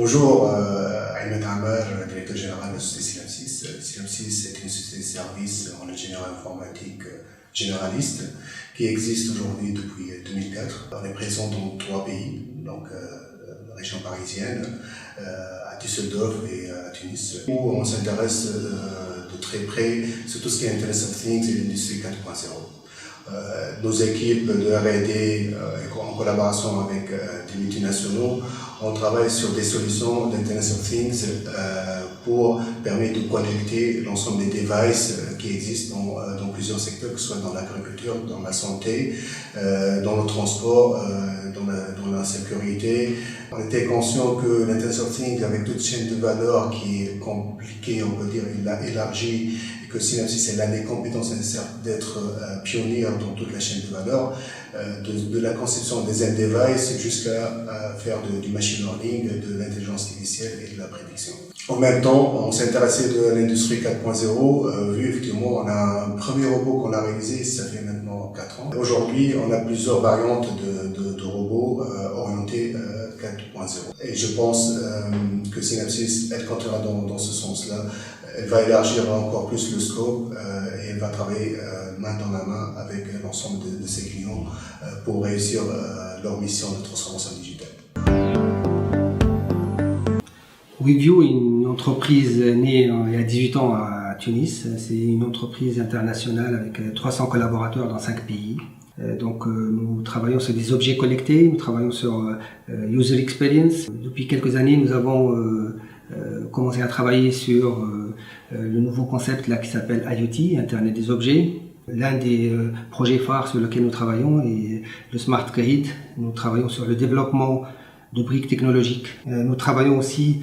Bonjour, Ahmed Amar, directeur général de la société Synapsys. Synapsys est une société de services en ingénierie informatique généraliste qui existe aujourd'hui depuis 2004. On est présent dans 3 pays, donc la région parisienne, à Düsseldorf et à Tunis, où on s'intéresse de très près sur tout ce qui est Internet of Things et l'industrie 4.0. Nos équipes de R&D en collaboration avec des multinationaux, on travaille sur des solutions d'Internet of Things pour permettre de connecter l'ensemble des devices qui existent dans plusieurs secteurs, que ce soit dans l'agriculture, dans la santé, dans le transport, dans la sécurité. On était conscient que l'Internet of Things, avec toute chaîne de valeur qui est compliquée, on peut dire, élargie, et que Synapsys est l'un des compétences nécessaires d'être pionnier dans toute la chaîne de valeur, de la conception des end devices jusqu'à faire du machine learning, de l'intelligence artificielle et de la prédiction. En même temps, on s'est intéressé de l'industrie 4.0, vu effectivement on a un premier robot qu'on a réalisé, ça fait maintenant 4 ans. Aujourd'hui, on a plusieurs variantes de robots orientés 4.0. Et je pense que Synapsys, elle continuera dans ce sens-là. Elle va élargir encore plus le scope et elle va travailler main dans la main avec l'ensemble de ses clients pour réussir leur mission de transformation digitale. WeView est une entreprise née il y a 18 ans à Tunis. C'est une entreprise internationale avec 300 collaborateurs dans 5 pays. Donc nous travaillons sur des objets connectés, nous travaillons sur user experience. Depuis quelques années, nous avons commencé à travailler sur le nouveau concept là qui s'appelle IoT, Internet des objets. L'un des projets phares sur lequel nous travaillons est le Smart Grid. Nous travaillons sur le développement de briques technologiques. Nous travaillons aussi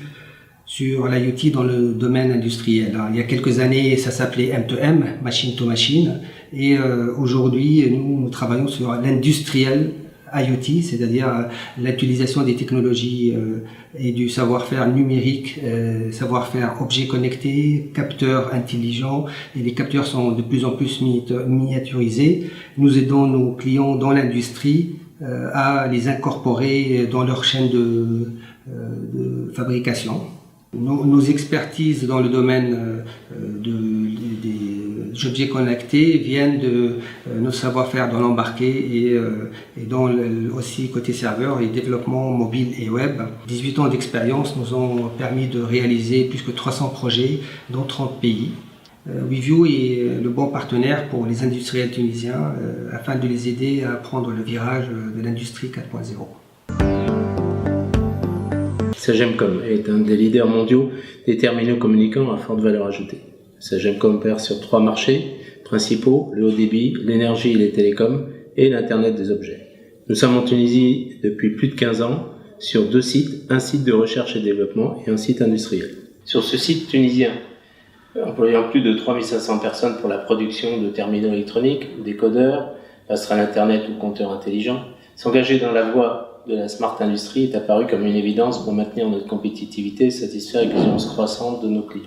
sur l'IoT dans le domaine industriel. Il y a quelques années, ça s'appelait M2M, Machine to Machine, et aujourd'hui, nous travaillons sur l'industriel IoT, c'est-à-dire l'utilisation des technologies et du savoir-faire numérique, savoir-faire objet connecté, capteurs intelligents, et les capteurs sont de plus en plus miniaturisés. Nous aidons nos clients dans l'industrie à les incorporer dans leur chaîne de fabrication. Nos expertises dans le domaine des objets connectés viennent de nos savoir-faire dans l'embarqué et dans aussi côté serveur et développement mobile et web. 18 ans d'expérience nous ont permis de réaliser plus que 300 projets dans 30 pays. WeView est le bon partenaire pour les industriels tunisiens afin de les aider à prendre le virage de l'industrie 4.0. Sagemcom est un des leaders mondiaux des terminaux communicants à forte valeur ajoutée. Sagemcom opère sur 3 marchés principaux, le haut débit, l'énergie et les télécoms, et l'Internet des objets. Nous sommes en Tunisie depuis plus de 15 ans, sur 2 sites, un site de recherche et développement et un site industriel. Sur ce site tunisien, employant plus de 3500 personnes pour la production de terminaux électroniques, décodeurs, passerelles Internet ou compteurs intelligents, s'engager dans la voie de la Smart Industry est apparu comme une évidence pour maintenir notre compétitivité et satisfaire l'exigence croissante de nos clients.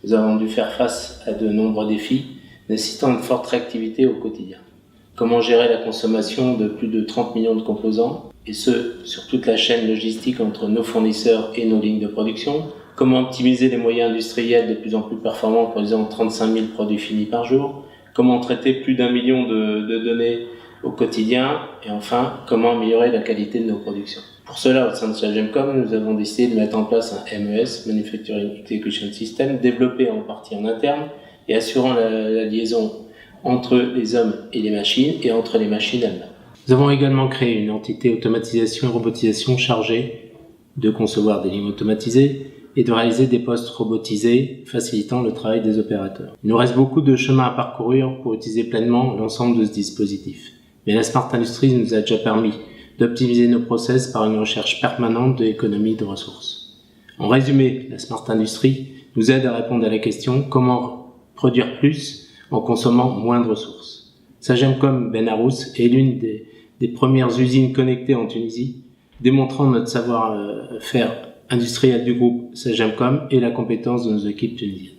Nous avons dû faire face à de nombreux défis, nécessitant une forte réactivité au quotidien. Comment gérer la consommation de plus de 30 millions de composants, et ce, sur toute la chaîne logistique entre nos fournisseurs et nos lignes de production? Comment optimiser les moyens industriels de plus en plus performants, produisant 35 000 produits finis par jour? Comment traiter plus d'1 million de données au quotidien? Et enfin, comment améliorer la qualité de nos productions? Pour cela, au sein de Sagemcom, nous avons décidé de mettre en place un MES, Manufacturing Execution System, développé en partie en interne et assurant la liaison entre les hommes et les machines et entre les machines elles-mêmes. Nous avons également créé une entité automatisation et robotisation chargée de concevoir des lignes automatisées et de réaliser des postes robotisés, facilitant le travail des opérateurs. Il nous reste beaucoup de chemin à parcourir pour utiliser pleinement l'ensemble de ce dispositif. Mais la Smart Industry nous a déjà permis d'optimiser nos process par une recherche permanente de l'économie de ressources. En résumé, la Smart Industry nous aide à répondre à la question comment produire plus en consommant moins de ressources. Sagemcom Ben Arous est l'une des premières usines connectées en Tunisie, démontrant notre savoir-faire industriel du groupe Sagemcom et la compétence de nos équipes tunisiennes.